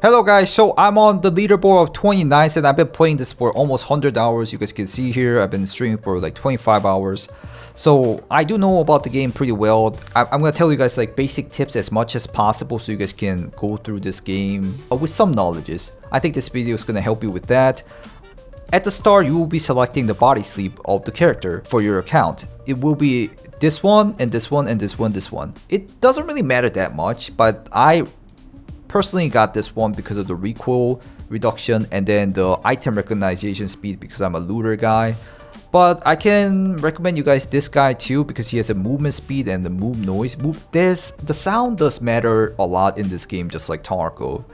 Hello guys, so I'm on the leaderboard of 29 and I've been playing this for almost 100 hours. You guys can see here, I've been streaming for like 25 hours. So I do know about the game pretty well. I'm gonna tell you guys like basic tips as much as possible so you guys can go through this game with some knowledges. I think this video is gonna help you with that. At the start, you will be selecting the body sleep of the character for your account. It will be this one and this one and this one. It doesn't really matter that much, but I personally got this one because of the recoil reduction and then the item recognition speed because I'm a looter guy. But I can recommend you guys this guy too because he has a movement speed and the move noise. The sound does matter a lot in this game, just like Tarkov.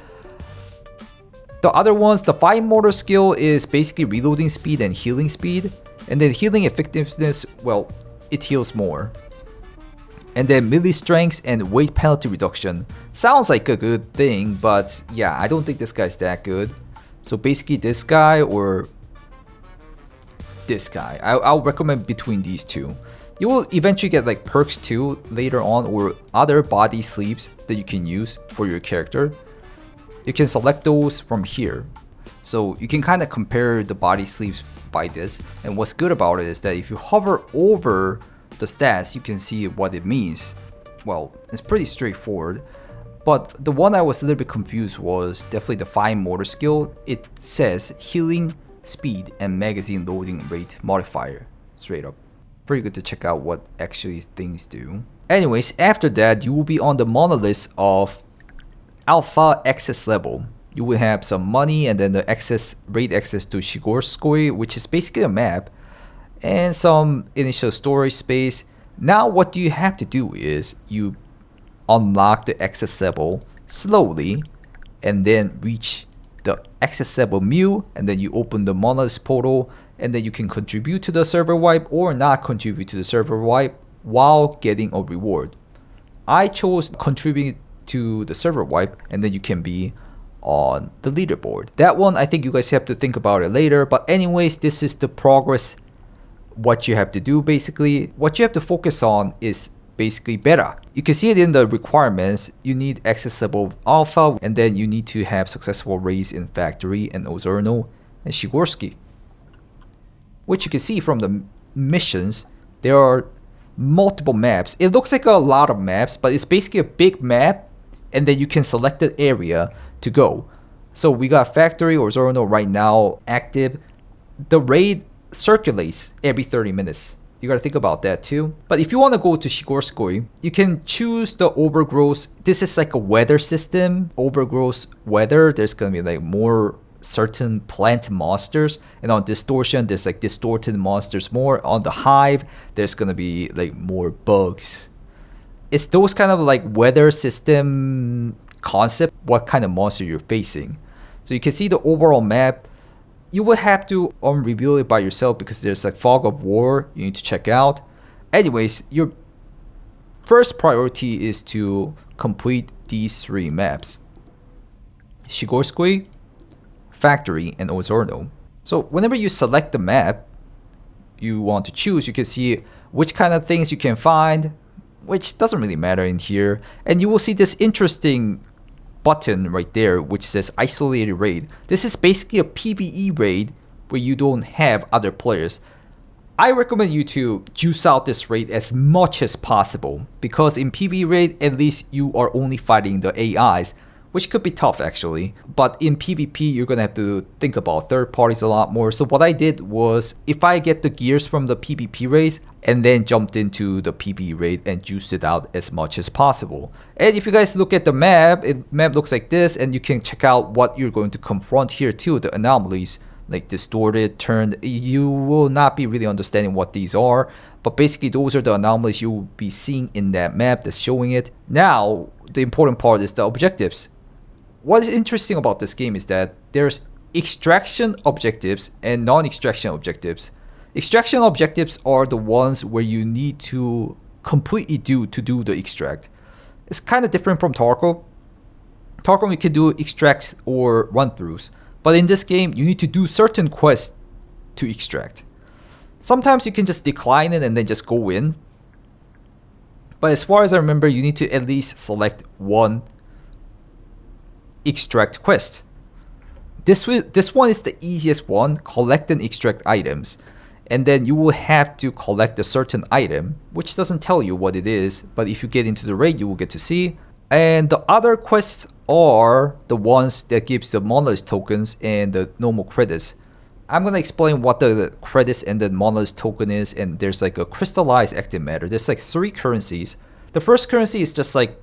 The other ones, the fine motor skill is basically reloading speed and healing speed. And then healing effectiveness, well, it heals more. And then melee strength and weight penalty reduction. Sounds like a good thing, but yeah, I don't think this guy's that good. So basically this guy or this guy. I'll recommend between these two. You will eventually get like perks too later on or other body sleeps that you can use for your character. You can select those from here. So you can kind of compare the body sleeps by this. And what's good about it is that if you hover over the stats, you can see what it means. Well, it's pretty straightforward. But the one I was a little bit confused was definitely the fine motor skill. It says healing speed and magazine loading rate modifier. Straight up. Pretty good to check out what actually things do. Anyways, after that, you will be on the monolith of alpha access level. You will have some money and then the raid access to Shigorskoye, which is basically a map, and some initial storage space. Now what you have to do is you unlock the access level slowly and then reach the access level mu, and then you open the monolith portal and then you can contribute to the server wipe or not contribute to the server wipe while getting a reward. I chose contribute to the server wipe and then you can be on the leaderboard. That one I think you guys have to think about it later, but anyways, this is the progress. What you have to do basically, what you have to focus on is basically beta. You can see it in the requirements. You need accessible alpha and then you need to have successful raids in Factory and Ozorno and Shigorskoye. Which you can see from the missions, there are multiple maps. It looks like a lot of maps, but it's basically a big map and then you can select the area to go. So we got Factory or Ozorno right now active. The raid circulates every 30 minutes. You gotta think about that too. But if you want to go to Shigorskoye, you can choose the overgrowth. This is like a weather system. Overgrowth weather, there's gonna be like more certain plant monsters, and on distortion there's like distorted monsters more. On the hive there's gonna be like more bugs. It's those kind of like weather system concept, what kind of monster you're facing. So you can see the overall map. You will have to review it by yourself because there's like fog of war you need to check out. Anyways, your first priority is to complete these three maps: Shigorskoye, Factory, and Ozorno. So whenever you select the map you want to choose, you can see which kind of things you can find, which doesn't really matter in here. And you will see this interesting button right there which says isolated raid. This is basically a PvE raid where you don't have other players. I recommend you to juice out this raid as much as possible because in PvE raid at least you are only fighting the AIs, which could be tough actually. But in PvP you're gonna have to think about third parties a lot more. So what I did was, if I get the gears from the PvP raids and then jumped into the PvE raid and juiced it out as much as possible. And if you guys look at the map, map looks like this, and you can check out what you're going to confront here too, the anomalies like distorted, turned. You will not be really understanding what these are, but basically those are the anomalies you will be seeing in that map that's showing it. Now the important part is the objectives. What is interesting about this game is that there's extraction objectives and non-extraction objectives. Extraction objectives are the ones where you need to completely do the extract. It's kind of different from Tarkov. Tarkov you can do extracts or run-throughs, but in this game you need to do certain quests to extract. Sometimes you can just decline it and then just go in. But as far as I remember, you need to at least select one extract quest. This one is the easiest one, collect and extract items. And then you will have to collect a certain item, which doesn't tell you what it is, but if you get into the raid, you will get to see. And the other quests are the ones that gives the monolith tokens and the normal credits. I'm gonna explain what the credits and the monolith token is, and there's like a crystallized active matter. There's like 3 currencies. The first currency is just like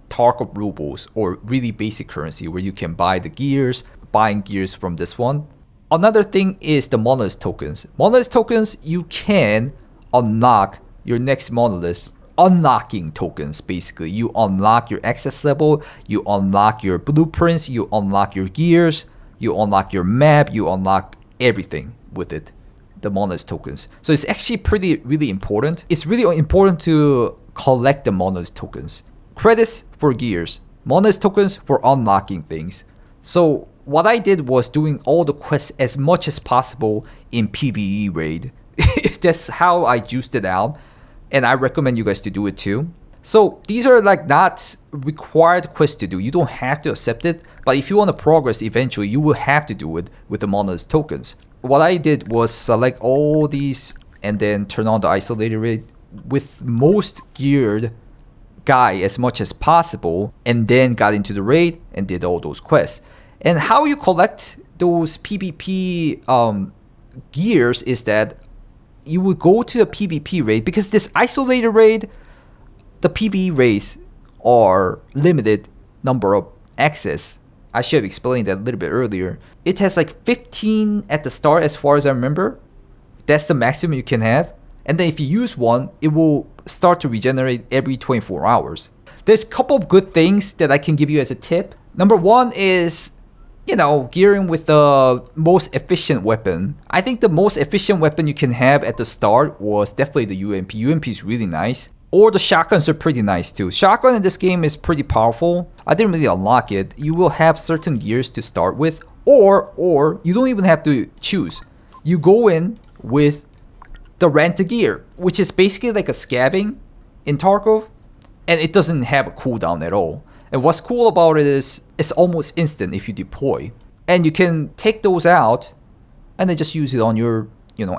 Tarkov rubles, or really basic currency where you can buy the gears, buying gears from this one. Another thing is the monolith tokens. Monolith tokens, you can unlock your next monolith. Unlocking tokens, basically. You unlock your access level, you unlock your blueprints, you unlock your gears, you unlock your map, you unlock everything with it, the monolith tokens. So it's actually really important. It's really important to collect the monolith tokens. Credits for gears, monolith tokens for unlocking things. So what I did was doing all the quests as much as possible in PvE raid. That's how I juiced it out, and I recommend you guys to do it too. So these are like not required quests to do. You don't have to accept it, but if you want to progress eventually, you will have to do it with the monolith tokens. What I did was select all these and then turn on the isolated raid with most geared guy as much as possible, and then got into the raid and did all those quests. And how you collect those PvP gears is that you would go to a PvP raid, because this isolated raid, the PvE raids are limited number of access. I should have explained that a little bit earlier. It has like 15 at the start as far as I remember. That's the maximum you can have. And then if you use one, it will start to regenerate every 24 hours. There's a couple of good things that I can give you as a tip. Number one is, gearing with the most efficient weapon. I think the most efficient weapon you can have at the start was definitely the UMP. UMP is really nice. Or the shotguns are pretty nice too. Shotgun in this game is pretty powerful. I didn't really unlock it. You will have certain gears to start with, or you don't even have to choose. You go in with the rent a gear, which is basically like a scabbing in Tarkov, and it doesn't have a cooldown at all. And what's cool about it is it's almost instant if you deploy. And you can take those out and then just use it on your,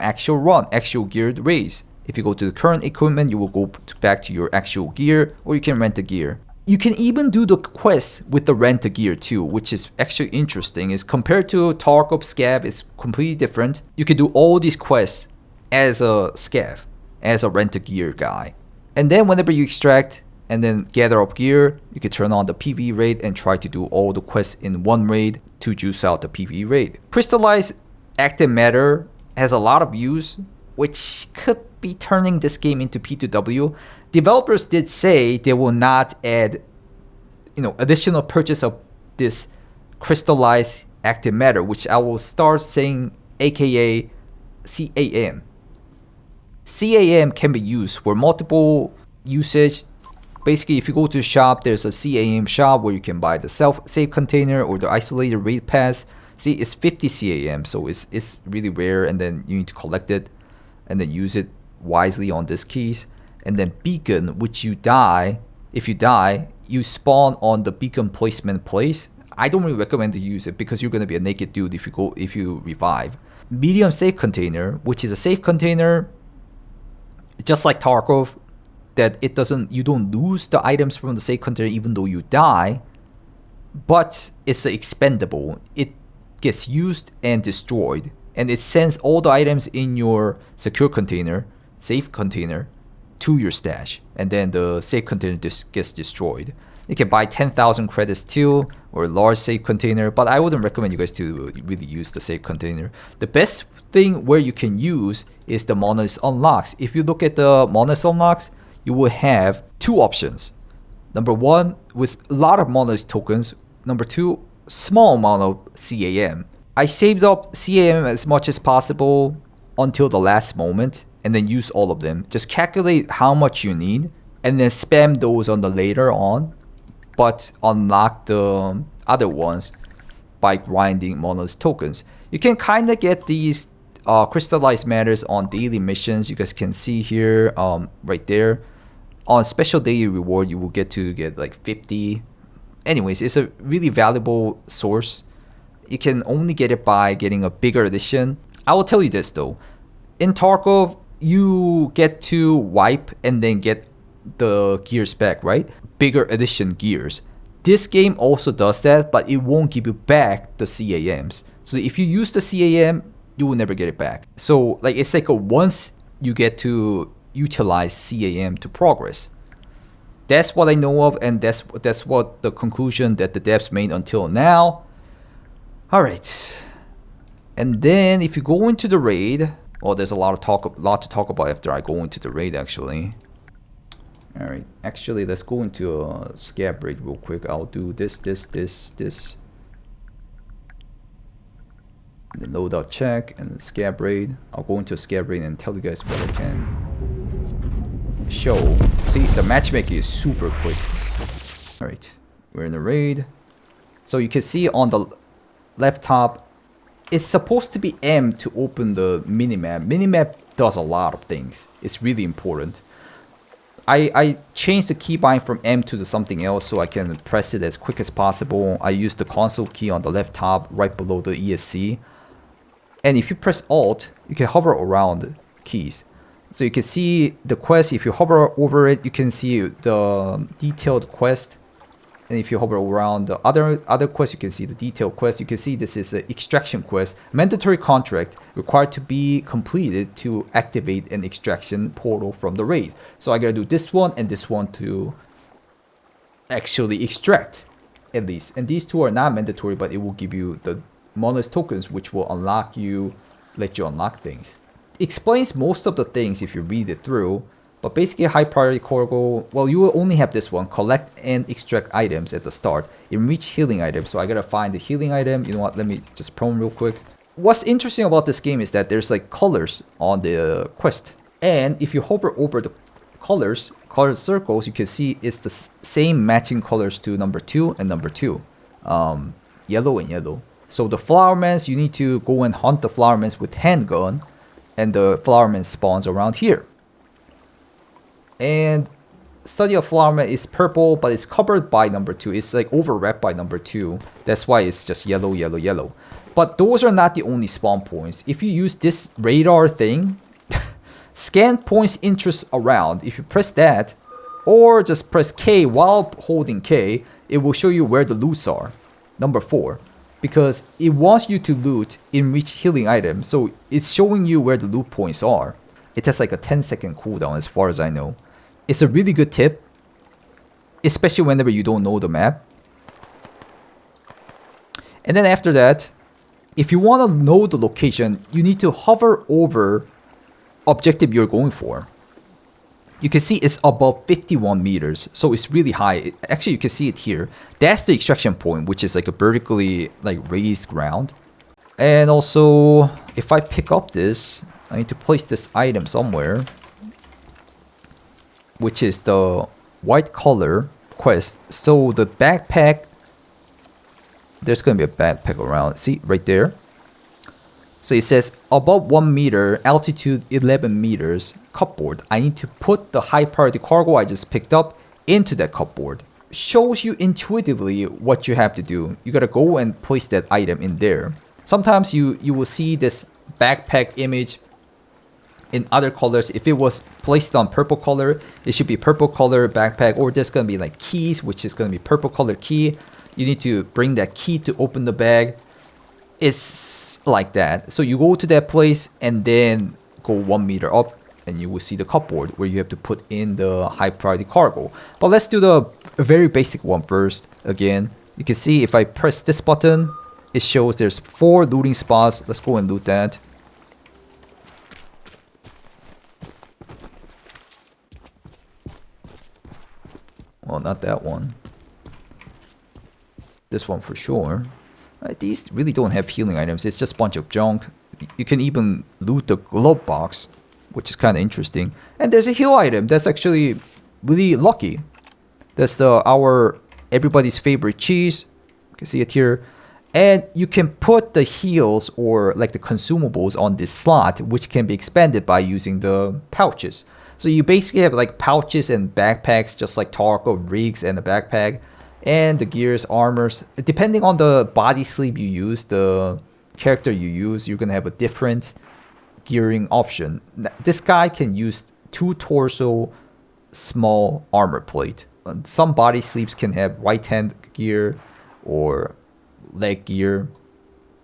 actual geared raids. If you go to the current equipment, you will go back to your actual gear, or you can rent a gear. You can even do the quests with the rent a gear too, which is actually interesting. Is compared to Tarkov Scav, it's completely different. You can do all these quests as a Scav, as a rent a gear guy. And then whenever you extract and then gather up gear, you can turn on the PvE raid and try to do all the quests in one raid to juice out the PvE raid. Crystallized active matter has a lot of use, which could be turning this game into P2W. Developers did say they will not add, additional purchase of this crystallized active matter, which I will start saying aka CAM. CAM can be used for multiple usage. Basically, if you go to the shop, there's a CAM shop where you can buy the self-save container or the isolated raid pass. See, it's 50 CAM, so it's really rare, and then you need to collect it and then use it wisely on these keys. And then beacon, which if you die, you spawn on the beacon placement place. I don't really recommend to use it because you're gonna be a naked dude if you revive. Medium safe container, which is a safe container, just like Tarkov, that you don't lose the items from the safe container even though you die, but it's expendable. It gets used and destroyed, and it sends all the items in your secure container, safe container, to your stash, and then the safe container gets destroyed. You can buy 10,000 credits too, or a large safe container, but I wouldn't recommend you guys to really use the safe container. The best thing where you can use is the monolith unlocks. If you look at the monolith unlocks, you will have 2 options. Number 1, with a lot of monolith tokens. Number 2, small amount of CAM. I saved up CAM as much as possible until the last moment, and then use all of them. Just calculate how much you need, and then spam those on the later on, but unlock the other ones by grinding monolith tokens. You can kind of get these crystallized matters on daily missions. You guys can see here, right there. On special daily reward, you will get like 50 Anyways, it's a really valuable source. You can only get it by getting a bigger edition. I will tell you this though. In Tarkov, you get to wipe and then get the gears back, right? Bigger edition gears. This game also does that, but it won't give you back the CAMs. So if you use the CAM, you will never get it back. So like it's like a once you get to utilize CAM to progress. That's what I know of, and that's what the conclusion that the devs made until now. All right, and then if you go into the raid, well, there's a lot to talk about after I go into the raid actually. All right, actually, let's go into a scab raid real quick. I'll do this. And then loadout check and then scab raid. I'll go into a scab raid and tell you guys what I can show. See, the matchmaking is super quick. All right, we're in the raid. So you can see on the left top, it's supposed to be M to open the minimap. Minimap does a lot of things. It's really important. I changed the keybind from M to something else so I can press it as quick as possible. I use the console key on the left top right below the ESC. And if you press Alt, you can hover around keys. So you can see the quest. If you hover over it, you can see the detailed quest. And if you hover around the other quest, you can see the detailed quest. You can see this is an extraction quest. Mandatory contract required to be completed to activate an extraction portal from the raid. So I gotta do this one and this one to actually extract at least. And these two are not mandatory, but it will give you the monolith tokens, which will let you unlock things. It explains most of the things if you read it through. But basically, high priority cargo, well, you will only have this one. Collect and extract items at the start. Enrich healing items. So I gotta find the healing item. You know what? Let me just prone real quick. What's interesting about this game is that there's like colors on the quest. And if you hover over the colors, colored circles, you can see it's the same matching colors to number 2 and number 2. Yellow and yellow. So the flowermans, you need to go and hunt the flowermans with handgun. And the flowerman spawns around here. And study of flowerman is purple, but it's covered by number 2. It's like overwrapped by number 2. That's why it's just yellow, yellow, yellow. But those are not the only spawn points. If you use this radar thing, scan points interest around. If you press that, or just press K while holding K, it will show you where the loots are. Number 4. Because it wants you to loot enriched healing items. So it's showing you where the loot points are. It has like a 10-second cooldown as far as I know. It's a really good tip, especially whenever you don't know the map. And then after that, if you want to know the location, you need to hover over objective you're going for. You can see it's above 51 meters, so it's really high. Actually, you can see it here. That's the extraction point, which is like a vertically like raised ground. And also, if I pick up this, I need to place this item somewhere, which is the white color quest. So the backpack, there's going to be a backpack around. See, right there. So it says above 1 meter, altitude 11 meters, cupboard. I need to put the high priority cargo I just picked up into that cupboard. Shows you intuitively what you have to do. You got to go and place that item in there. Sometimes you will see this backpack image in other colors. If it was placed on purple color, it should be purple color backpack, or there's gonna be like keys, which is gonna be purple color key. You need to bring that key to open the bag. It's like that. So you go to that place and then go 1 meter up and you will see the cupboard where you have to put in the high priority cargo. But let's do the very basic one first. Again, you can see if I press this button, it shows there's 4 looting spots. Let's go and loot that. Well, not that one. This one for sure. These really don't have healing items. It's just a bunch of junk. You can even loot the glove box, which is kind of interesting. And there's a heal item. That's actually really lucky. That's our everybody's favorite cheese. You can see it here. And you can put the heals or like the consumables on this slot, which can be expanded by using the pouches. So you basically have like pouches and backpacks, just like Tarkov rigs and a backpack. And the gears, armors, depending on the body sleeve you use, the character you use, you're gonna have a different gearing option. This guy can use 2 torso small armor plate. Some body sleeves can have right hand gear or leg gear,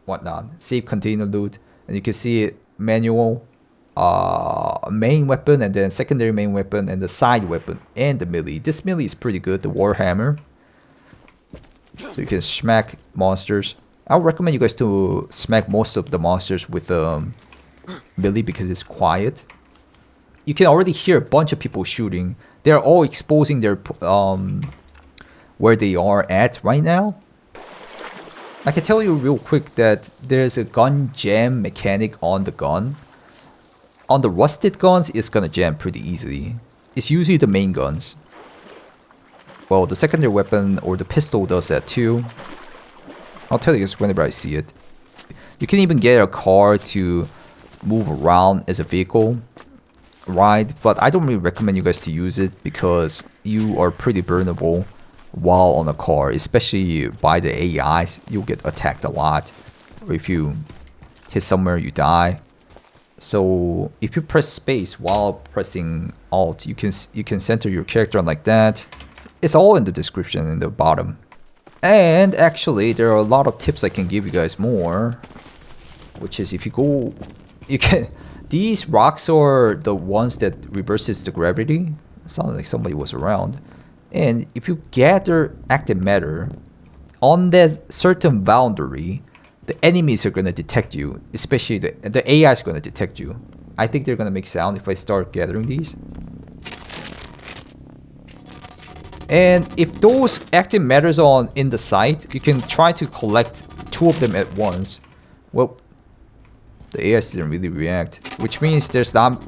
whatnot. Save container loot, and you can see it manual, main weapon, and then secondary main weapon, and the side weapon, and the melee. This melee is pretty good, the warhammer. So you can smack monsters. I would recommend you guys to smack most of the monsters with melee because it's quiet. You can already hear a bunch of people shooting. They're all exposing their where they are at right now. I can tell you real quick that there's a gun jam mechanic on the gun. On the rusted guns, it's gonna jam pretty easily. It's usually the main guns. Well, the secondary weapon or the pistol does that too. I'll tell you guys whenever I see it. You can even get a car to move around as a vehicle, right? But I don't really recommend you guys to use it because you are pretty vulnerable while on a car, especially by the AIs. You'll get attacked a lot, or if you hit somewhere, you die. So if you press space while pressing Alt, you can center your character on like that. It's all in the description in the bottom. And actually, there are a lot of tips I can give you guys more, which is if you go, you can. These rocks are the ones that reverses the gravity. It sounds like somebody was around. And if you gather active matter on that certain boundary, the enemies are gonna detect you. Especially the AI is gonna detect you. I think they're gonna make sound if I start gathering these. And if those active matters are in the site, you can try to collect 2 of them at once. Well, the AIs didn't really react, which means there's not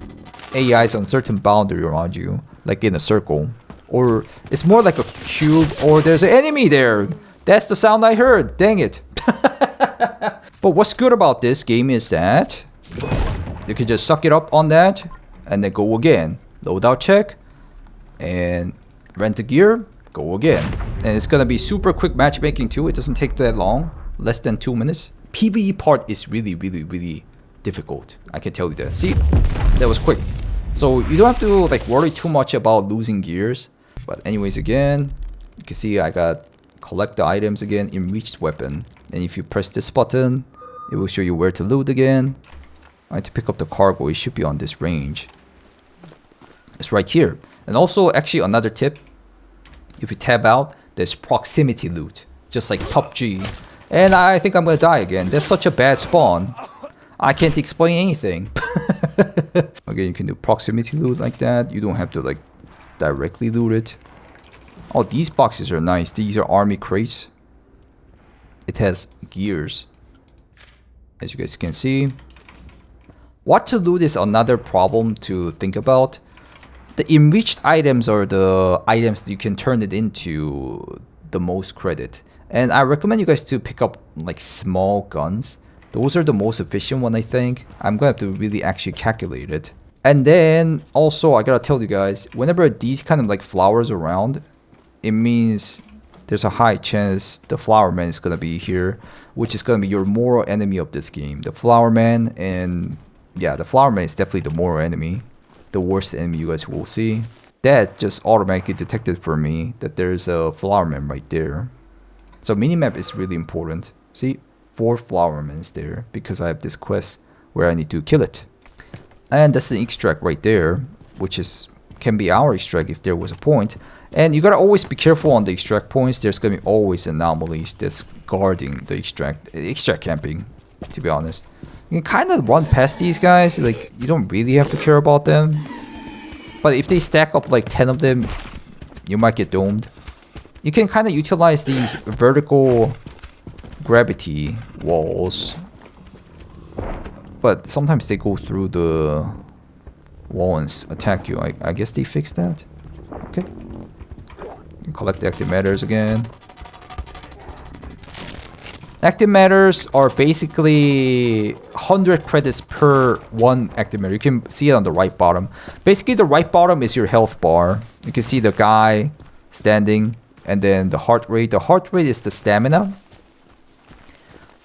AIs on certain boundary around you, like in a circle. Or it's more like a cube, or there's an enemy there. That's the sound I heard, dang it. But what's good about this game is that you can just suck it up on that, and then go again. Loadout check, and rent the gear, go again. And it's gonna be super quick matchmaking too. It doesn't take that long, less than 2 minutes. PvE part is really difficult. I can tell you that. See, that was quick. So you don't have to like worry too much about losing gears. But anyways, again, you can see I got collect the items again in reached weapon. And if you press this button, it will show you where to loot again. Alright, to pick up the cargo, it should be on this range. It's right here. And also, actually, another tip. If you tab out, there's proximity loot. Just like PUBG. And I think I'm gonna die again. That's such a bad spawn. I can't explain anything. Again, you can do proximity loot like that. You don't have to like directly loot it. Oh, these boxes are nice. These are army crates. It has gears, as you guys can see. What to loot is another problem to think about. The enriched items are the items that you can turn it into the most credit. And I recommend you guys to pick up like small guns. Those are the most efficient one, I think. I'm gonna have to really actually calculate it. And then also I gotta tell you guys, whenever these kind of like flowers around, it means there's a high chance the flower man is gonna be here, which is gonna be your moral enemy of this game. The flower man, and yeah, the flower man is definitely the moral enemy. The worst enemy you guys will see. That just automatically detected for me that there's a flower man right there. So minimap is really important. See, 4 flower men there because I have this quest where I need to kill it. And that's an extract right there, which is can be our extract if there was a point. And you gotta always be careful on the extract points. There's gonna be always anomalies that's guarding the extract camping, to be honest. You can kind of run past these guys, like you don't really have to care about them. But if they stack up like 10 of them, you might get domed. You can kind of utilize these vertical gravity walls, but sometimes they go through the wall and attack you. I guess they fixed that. Okay. You can collect the active matters again. Active matters are basically 100 credits per 1 active matter. You can see it on the right bottom. Basically, the right bottom is your health bar. You can see the guy standing And then the heart rate is the stamina.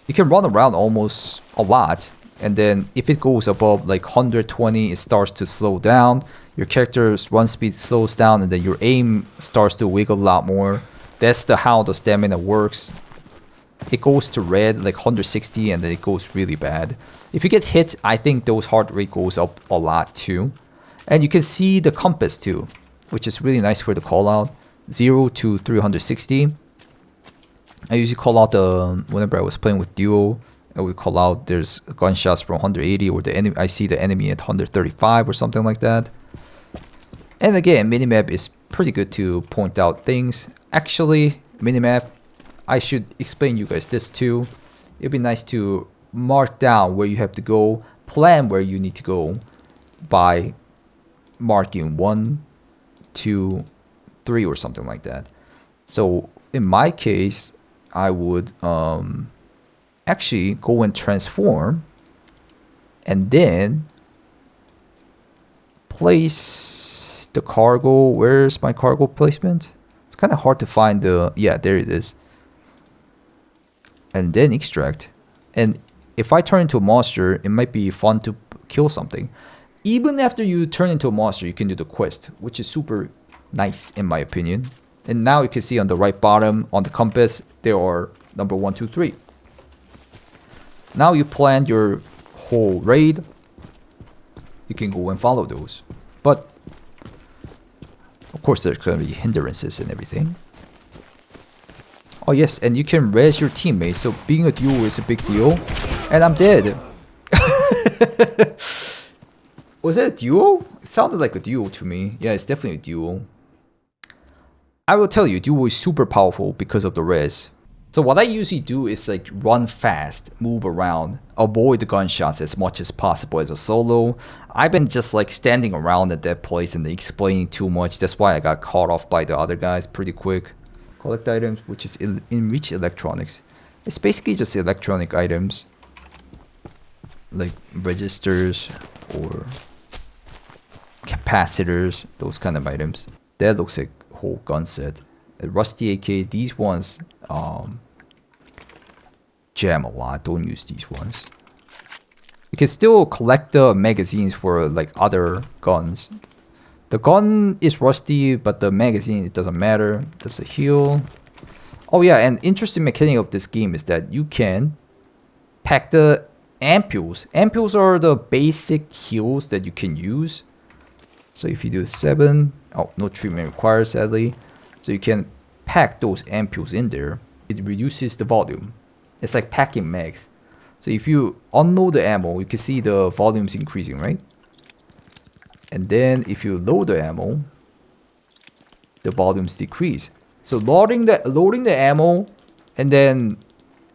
You can run around almost a lot, and then if it goes above like 120, it starts to slow down. Your character's run speed slows down, and then your aim starts to wiggle a lot more. That's how the stamina works. It goes to red like 160, and then it goes really bad. If you get hit, I think those heart rate goes up a lot too. And you can see the compass too, which is really nice for the call out. 0 to 360. I usually call out whenever I was playing with duo, I would call out there's gunshots from 180, or the enemy, I see the enemy at 135 or something like that. And again, minimap is pretty good to point out things. Actually, minimap, I should explain you guys this too. It'd be nice to mark down where you have to go, plan where you need to go by marking 1, 2, 3 or something like that. So in my case, I would actually go and transform and then place the cargo. Where's my cargo placement? It's kind of hard to find the, yeah, there it is. And then extract. And if I turn into a monster, it might be fun to kill something. Even after you turn into a monster, you can do the quest, which is super nice in my opinion. And now you can see on the right bottom on the compass, there are number 1, 2, 3. Now you plan your whole raid. You can go and follow those. But of course there's going to be hindrances and everything. Oh yes, and you can res your teammates. So being a duo is a big deal. And I'm dead. Was it a duo? It sounded like a duo to me. Yeah, it's definitely a duo. I will tell you, duo is super powerful because of the res. So what I usually do is like run fast, move around, avoid the gunshots as much as possible as a solo. I've been just like standing around at that place and explaining too much. That's why I got caught off by the other guys pretty quick. Collect items, which is enrich electronics. It's basically just electronic items like registers or capacitors, those kind of items. That looks like whole gun set. A rusty AK, these ones jam a lot. Don't use these ones. You can still collect the magazines for like other guns. The gun is rusty, but the magazine, it doesn't matter. That's a heal. Oh yeah, and interesting mechanic of this game is that you can pack the ampules. Ampules are the basic heals that you can use. So if you do 7, oh, no treatment required sadly. So you can pack those ampules in there. It reduces the volume. It's like packing mags. So if you unload the ammo, you can see the volume's increasing, right? And then if you load the ammo, the volumes decrease. So loading the ammo and then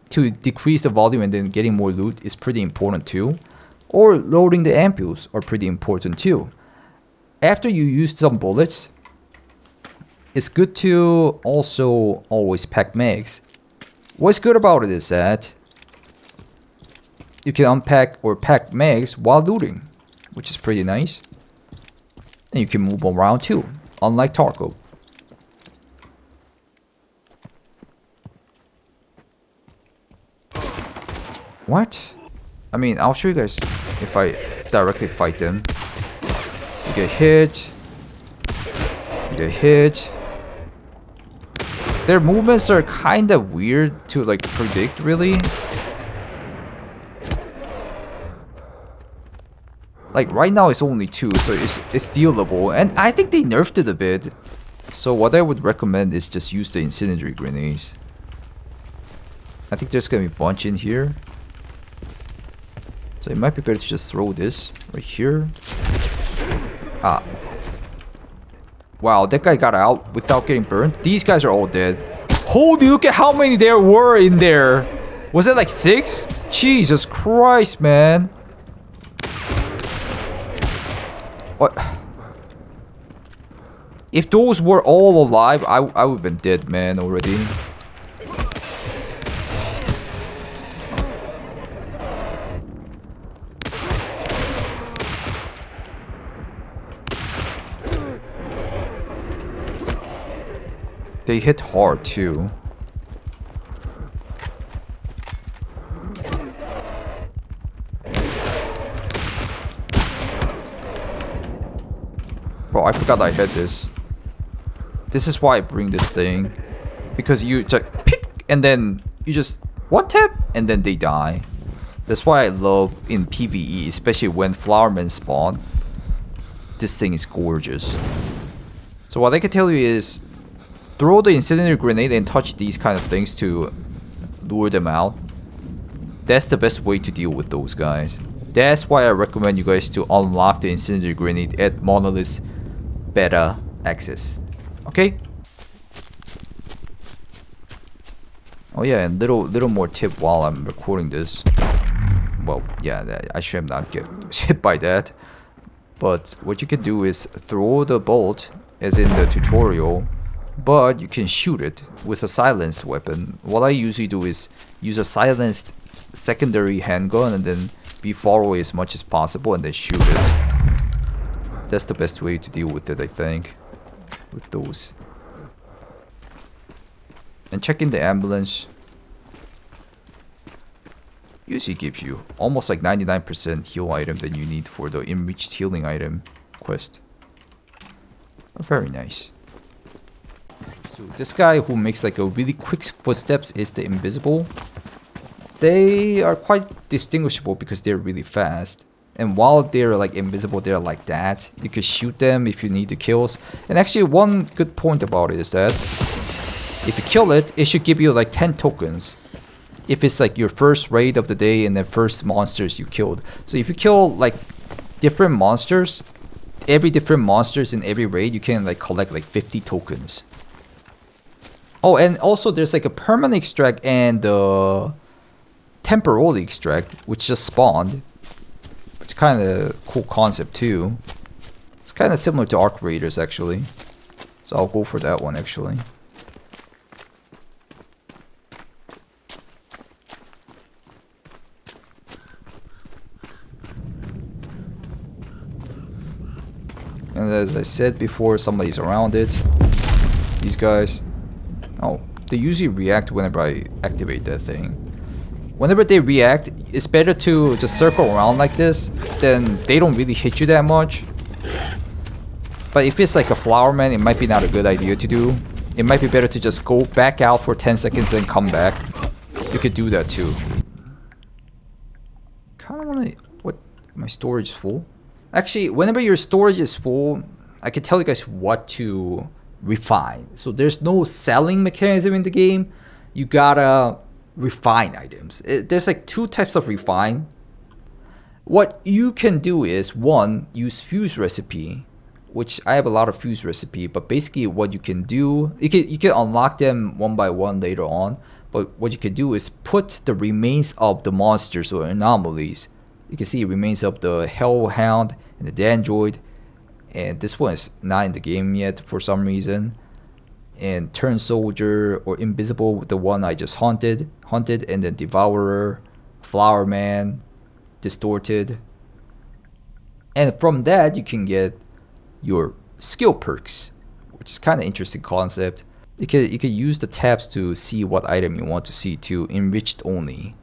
to decrease the volume and then getting more loot is pretty important too. Or loading the ampules are pretty important too. After you use some bullets, it's good to also always pack mags. What's good about it is that you can unpack or pack mags while looting, which is pretty nice. And you can move around too, unlike Tarkov. What? I mean, I'll show you guys if I directly fight them. You get hit. You get hit. Their movements are kind of weird to like predict, really. Like right now it's only 2, so it's dealable, and I think they nerfed it a bit. So what I would recommend is just use the incendiary grenades. I think there's gonna be a bunch in here. So it might be better to just throw this right here. Ah. Wow, that guy got out without getting burned. These guys are all dead. Holy, look at how many there were in there. Was it like 6? Jesus Christ, man. What? If those were all alive, I would have been dead, man, already. They hit hard too. Bro, I forgot I had this. This is why I bring this thing. Because you just pick and then you just one tap and then they die. That's why I love in PvE, especially when flowermen spawn. This thing is gorgeous. So what I can tell you is throw the incendiary grenade and touch these kind of things to lure them out. That's the best way to deal with those guys. That's why I recommend you guys to unlock the incendiary grenade at Monolith's beta access. Okay? Oh yeah, and little more tip while I'm recording this. Well, yeah, I should not get hit by that. But what you can do is throw the bolt as in the tutorial, but you can shoot it with a silenced weapon. What I usually do is use a silenced secondary handgun and then be far away as much as possible and then shoot it. That's the best way to deal with it, I think, with those. And check in the ambulance. Usually gives you almost like 99% heal item that you need for the enriched healing item quest. Very nice. So this guy who makes like a really quick footsteps is the invisible. They are quite distinguishable because they're really fast. And while they're like invisible, they're like that. You can shoot them if you need the kills. And actually one good point about it is that if you kill it, it should give you like 10 tokens. If it's like your first raid of the day and the first monsters you killed. So if you kill like different monsters, every different monsters in every raid, you can like collect like 50 tokens. Oh, and also there's like a permanent extract and temporary extract, which just spawned. It's kind of cool concept too. It's kind of similar to Arc Raiders actually. So I'll go for that one actually. And as I said before, somebody's around it. These guys. Oh, they usually react whenever I activate that thing. Whenever they react, it's better to just circle around like this. Then they don't really hit you that much. But if it's like a flower man, it might be not a good idea to do. It might be better to just go back out for 10 seconds and come back. You could do that too. Kinda wanna... What? My storage is full? Actually, whenever your storage is full, I can tell you guys what to refine. So there's no selling mechanism in the game. You gotta refine items. There's like two types of refine. What you can do is, one, use fuse recipe, which I have a lot of fuse recipe, but basically what you can do, you can unlock them one by one later on, but what you can do is put the remains of the monsters or anomalies. You can see it remains of the Hellhound and the Dandroid, and this one is not in the game yet for some reason. And Turn Soldier or Invisible, the one I just hunted, and then Devourer, Flower Man, Distorted. And from that you can get your skill perks, which is kind of interesting concept. You can use the tabs to see what item you want to see to enriched only.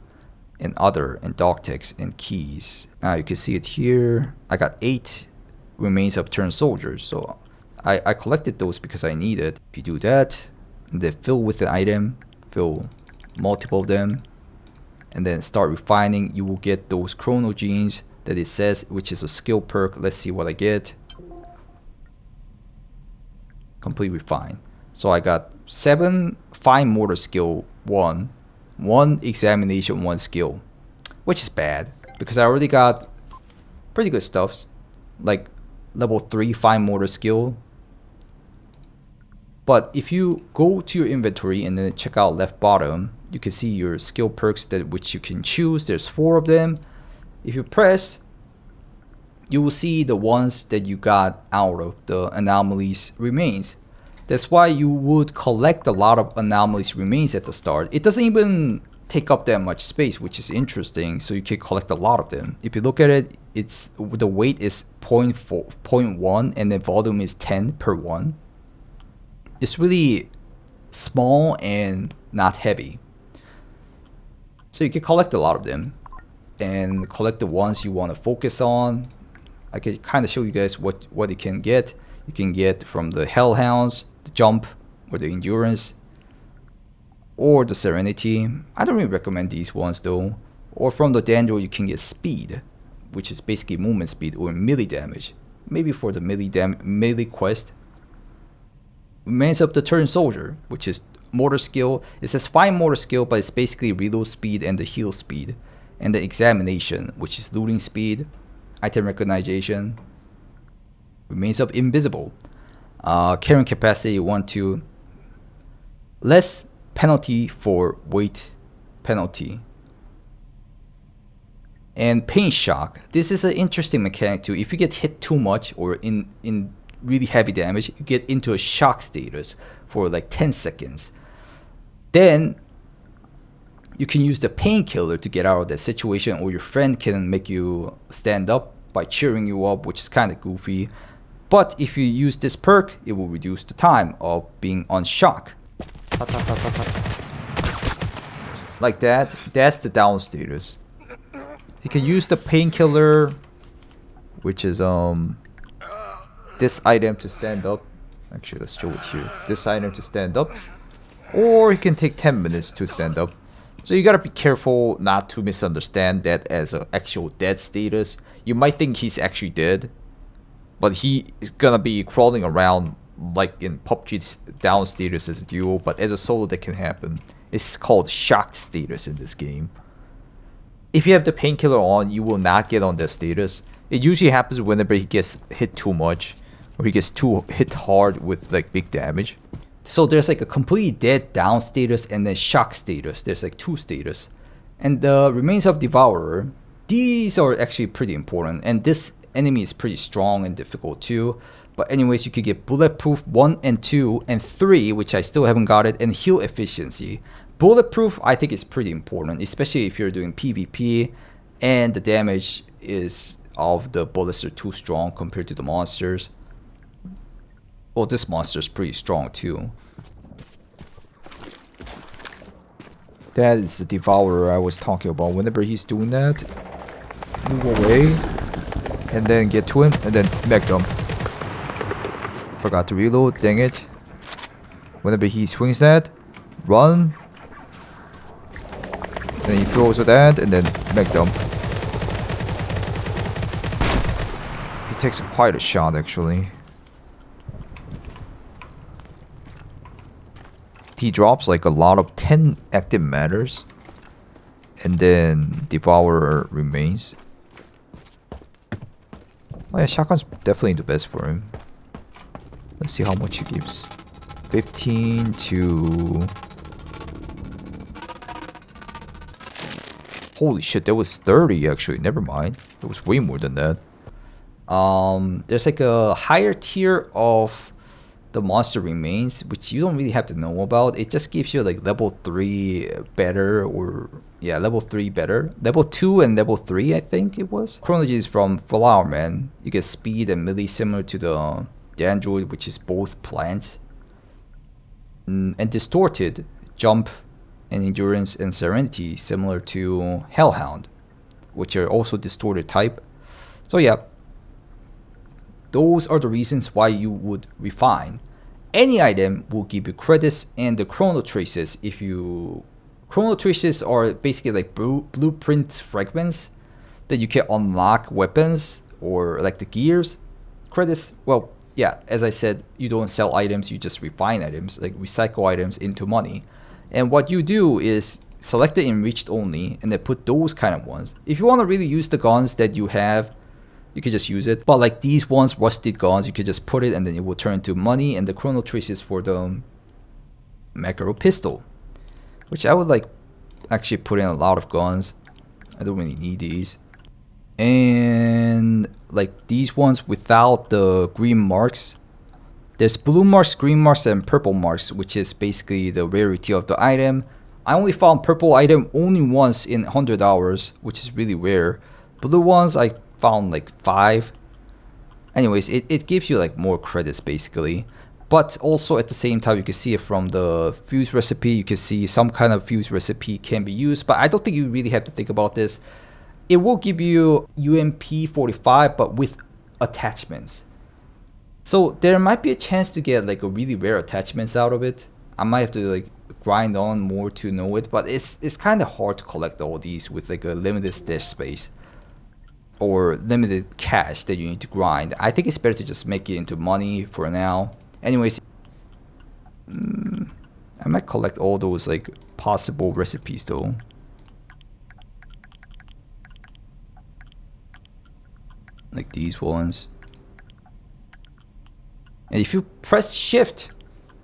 And other and dog text and keys. Now you can see it here. I got 8 remains of Turn Soldiers, so I collected those because I need it. If you do that, and then fill with an item, fill multiple of them, and then start refining, you will get those chrono genes that it says, which is a skill perk. Let's see what I get. Complete refine. So I got 7 fine motor skill 1 examination, 1 skill, which is bad because I already got pretty good stuffs like level 3 fine motor skill. But if you go to your inventory and then check out left bottom, you can see your skill perks that which you can choose. There's 4 of them. If you press, you will see the ones that you got out of the anomalies remains. That's why you would collect a lot of anomalies remains at the start. It doesn't even take up that much space, which is interesting. So you can collect a lot of them. If you look at it, it's the weight is 0.1 and the volume is 10 per one. It's really small and not heavy. So you can collect a lot of them and collect the ones you want to focus on. I can kind of show you guys what you can get. You can get from the Hellhounds, the Jump, or the Endurance, or the Serenity. I don't really recommend these ones though. Or from the Dandruff you can get Speed, which is basically movement speed or melee damage. Maybe for the melee quest. Remains of the Turn Soldier, which is motor skill. It says 5 motor skill, but it's basically reload speed and the heal speed. And the Examination, which is looting speed, item recognition. Remains of Invisible. Carrying capacity 1-2. Less penalty for weight penalty. And Pain Shock. This is an interesting mechanic too. If you get hit too much or in really heavy damage, you get into a shock status for like 10 seconds. Then you can use the painkiller to get out of that situation, or your friend can make you stand up by cheering you up, which is kind of goofy. But if you use this perk, it will reduce the time of being on shock. Like that. That's the down status. You can use the painkiller, which is this item to stand up. Actually, let's show it here. This item to stand up, or you can take 10 minutes to stand up. So you gotta be careful not to misunderstand that as an actual dead status. You might think he's actually dead, but he is gonna be crawling around like in PUBG's down status as a duo. But as a solo, that can happen. It's called shocked status in this game. If you have the painkiller on, you will not get on that status. It usually happens whenever he gets hit too much, or he gets too hit hard with like big damage. So there's like a completely dead down status and then shock status. There's like 2 status. And the Remains of Devourer, these are actually pretty important. And this enemy is pretty strong and difficult too. But anyways, you could get Bulletproof 1 and 2 and 3, which I still haven't got it, and Heal Efficiency. Bulletproof, I think, is pretty important, especially if you're doing PvP and the damage is of the bullets are too strong compared to the monsters. Well, this monster is pretty strong too. That is the Devourer I was talking about. Whenever he's doing that, move away and then get to him and then mech dump. Forgot to reload, dang it. Whenever he swings that, run. Then he throws that and then mech dump. He takes quite a shot actually. He drops like a lot of 10 active matters. And then Devourer remains. Oh yeah, shotgun's definitely the best for him. Let's see how much he gives. 15 to... Holy shit, that was 30 actually. Never mind. It was way more than that. There's like a higher tier of the monster remains, which you don't really have to know about. It just gives you like level 3 better, or yeah, level 3 better. Level 2 and level 3, I think it was. Chronology is from Flowerman. You get speed and melee similar to the Android, which is both plants. And Distorted, jump and endurance and serenity similar to Hellhound, which are also distorted type. So yeah, those are the reasons why you would refine. Any item will give you credits and the chrono traces. If you chrono traces are basically like blueprint fragments that you can unlock weapons or like the gears. Credits, well, yeah, as I said, you don't sell items, you just refine items, like recycle items into money. And what you do is select the enriched only and then put those kind of ones. If you want to really use the guns that you have, you can just use it. But like these ones, rusted guns, you could just put it and then it will turn into money. And the chrono traces for the macro pistol, which I would like actually put in a lot of guns. I don't really need these. And like these ones without the green marks. There's blue marks, green marks, and purple marks, which is basically the rarity of the item. I only found purple item only once in 100 hours, which is really rare. Blue ones I found like 5. Anyways, it gives you like more credits basically. But also at the same time, you can see it from the fuse recipe. You can see some kind of fuse recipe can be used, but I don't think you really have to think about this. It will give you UMP 45, but with attachments. So there might be a chance to get like a really rare attachments out of it. I might have to like grind on more to know it, but it's kind of hard to collect all these with like a limited stash space or limited cash that you need to grind. I think it's better to just make it into money for now. Anyways, I might collect all those like possible recipes though. Like these ones. And if you press shift,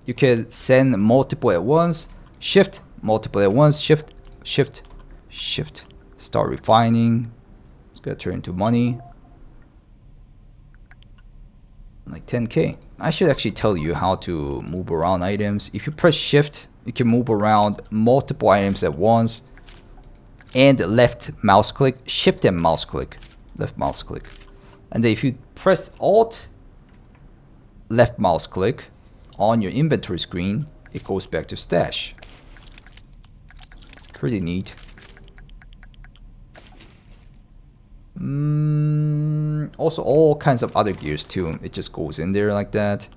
you can send multiple at once. Shift, multiple at once. Shift, shift, shift. Start refining. It's gonna turn into money. Like 10k. I should actually tell you how to move around items. If you press shift, you can move around multiple items at once. And left mouse click, shift and mouse click. Left mouse click. And then if you press alt, left mouse click on your inventory screen, it goes back to stash. Pretty neat. Also all kinds of other gears too. It just goes in there like that.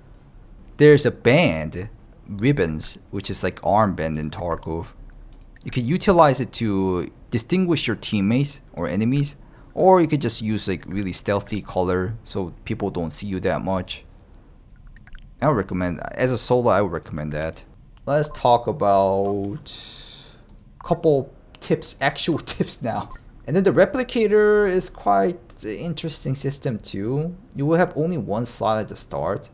There's a band, ribbons, which is like armband in Tarkov. You can utilize it to distinguish your teammates or enemies, or you could just use like really stealthy color so people don't see you that much. I would recommend, as a solo, I would recommend that. Let's talk about a couple tips, actual tips now. And then the Replicator is quite an interesting system too. You will have only one slot at the start.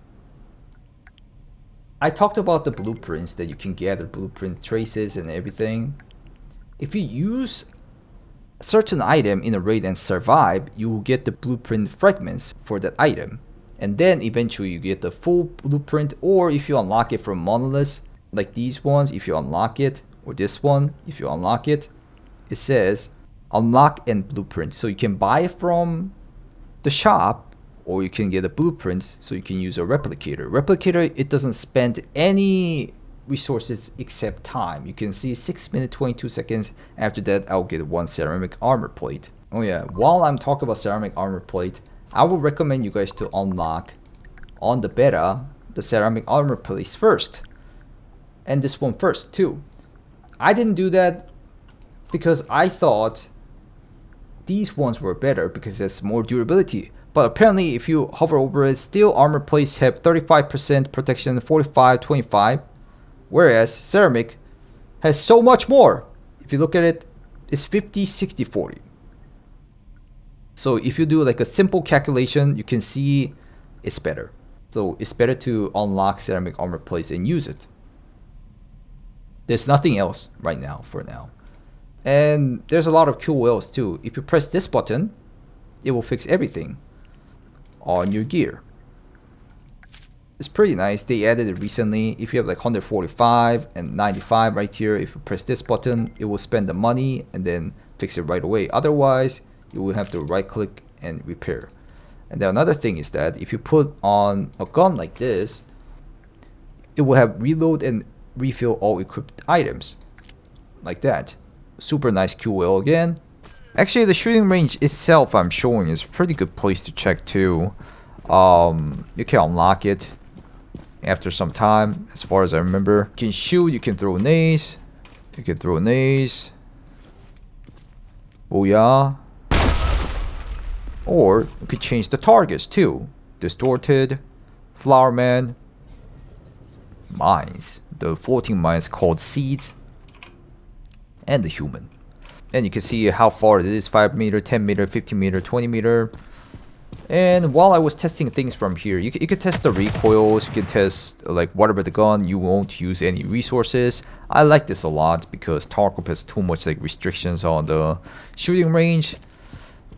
I talked about the blueprints that you can gather, blueprint traces and everything. If you use a certain item in a raid and survive, you will get the blueprint fragments for that item. And then eventually you get the full blueprint, or if you unlock it from monoliths, like these ones, if you unlock it, or this one, if you unlock it, it says unlock and blueprint. So you can buy it from the shop, or you can get a blueprint, so you can use a replicator. Replicator, it doesn't spend any resources except time. You can see 6 minutes 22 seconds. After that, I'll get one ceramic armor plate. Oh yeah, while I'm talking about ceramic armor plate, I would recommend you guys to unlock on the beta the ceramic armor plates first, and this one first too. I didn't do that because I thought these ones were better because there's more durability. But apparently if you hover over it, steel armor plates have 35% protection, 45, 25. Whereas ceramic has so much more. If you look at it, it's 50, 60, 40. So if you do like a simple calculation, you can see it's better. So it's better to unlock ceramic armor plates and use it. There's nothing else right now for now. And there's a lot of cool ways too. If you press this button, it will fix everything on your gear. It's pretty nice. They added it recently. If you have like 145 and 95 right here, if you press this button, it will spend the money and then fix it right away. Otherwise, you will have to right click and repair. And then another thing is that if you put on a gun like this, it will have reload and refill all equipped items like that. Super nice QL again. Actually, the shooting range itself I'm showing is a pretty good place to check too. You can unlock it after some time, as far as I remember. You can shoot, you can throw nades. You can throw nades. Oh yeah. Or you could change the targets too. Distorted, Flower Man, mines. The floating mines called seeds. And the human. And you can see how far it is, 5 meter, 10 meter, 15 meter, 20 meter. And while I was testing things from here, you can test the recoils, you can test like whatever the gun, you won't use any resources. I like this a lot because Tarkov has too much like restrictions on the shooting range.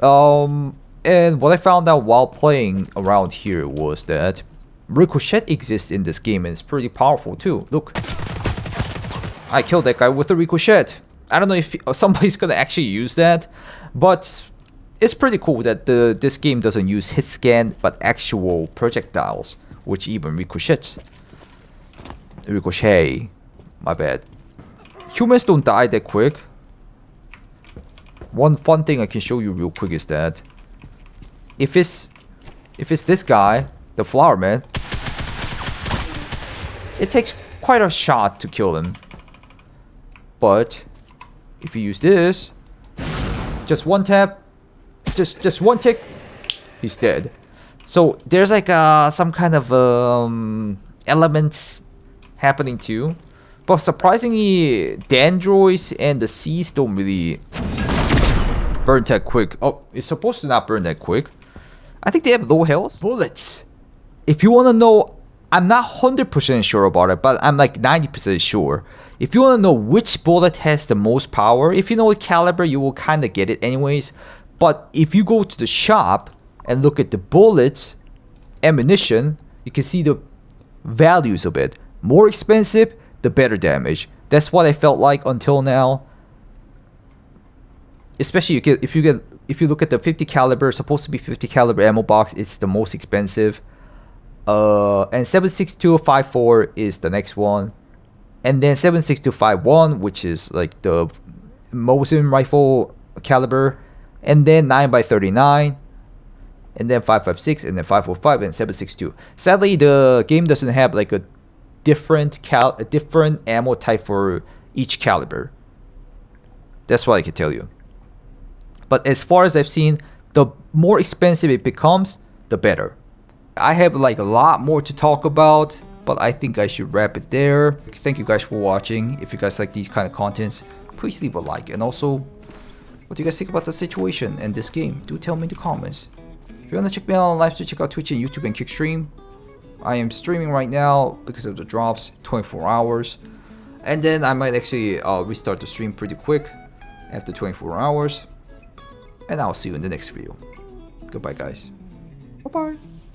And what I found out while playing around here was that ricochet exists in this game and it's pretty powerful too. Look, I killed that guy with a ricochet. I don't know if somebody's gonna actually use that, but it's pretty cool that this game doesn't use hit scan but actual projectiles, which even ricochets. Ricochet. My bad. Humans don't die that quick. One fun thing I can show you real quick is that if it's this guy, the flower man, it takes quite a shot to kill him. But if you use this, just one tap, just one tick, he's dead. So there's like some kind of elements happening too. But surprisingly, the androids and the C's don't really burn that quick. Oh, it's supposed to not burn that quick. I think they have low health. Bullets. If you want to know, I'm not 100% sure about it, but I'm like 90% sure. If you want to know which bullet has the most power, if you know the caliber, you will kind of get it anyways. But if you go to the shop and look at the bullets, ammunition, you can see the values of it. More expensive, the better damage. That's what I felt like until now. Especially if you look at the 50 caliber, supposed to be 50 caliber ammo box, it's the most expensive. And 7.6254 is the next one, and then 7.6251, which is like the Mosin rifle caliber, and then 9x39, and then 5.56, and then 5.45, and 7.62. Sadly, the game doesn't have like a different ammo type for each caliber. That's what I can tell you. But as far as I've seen, the more expensive it becomes, the better. I have like a lot more to talk about, but I think I should wrap it there. Thank you guys for watching. If you guys like these kind of contents, please leave a like. And also, what do you guys think about the situation and this game? Do tell me in the comments. If you want to check me out on live stream, check out Twitch and YouTube and Kickstream. I am streaming right now because of the drops, 24 hours. And then I might actually restart the stream pretty quick after 24 hours. And I'll see you in the next video. Goodbye, guys. Bye-bye.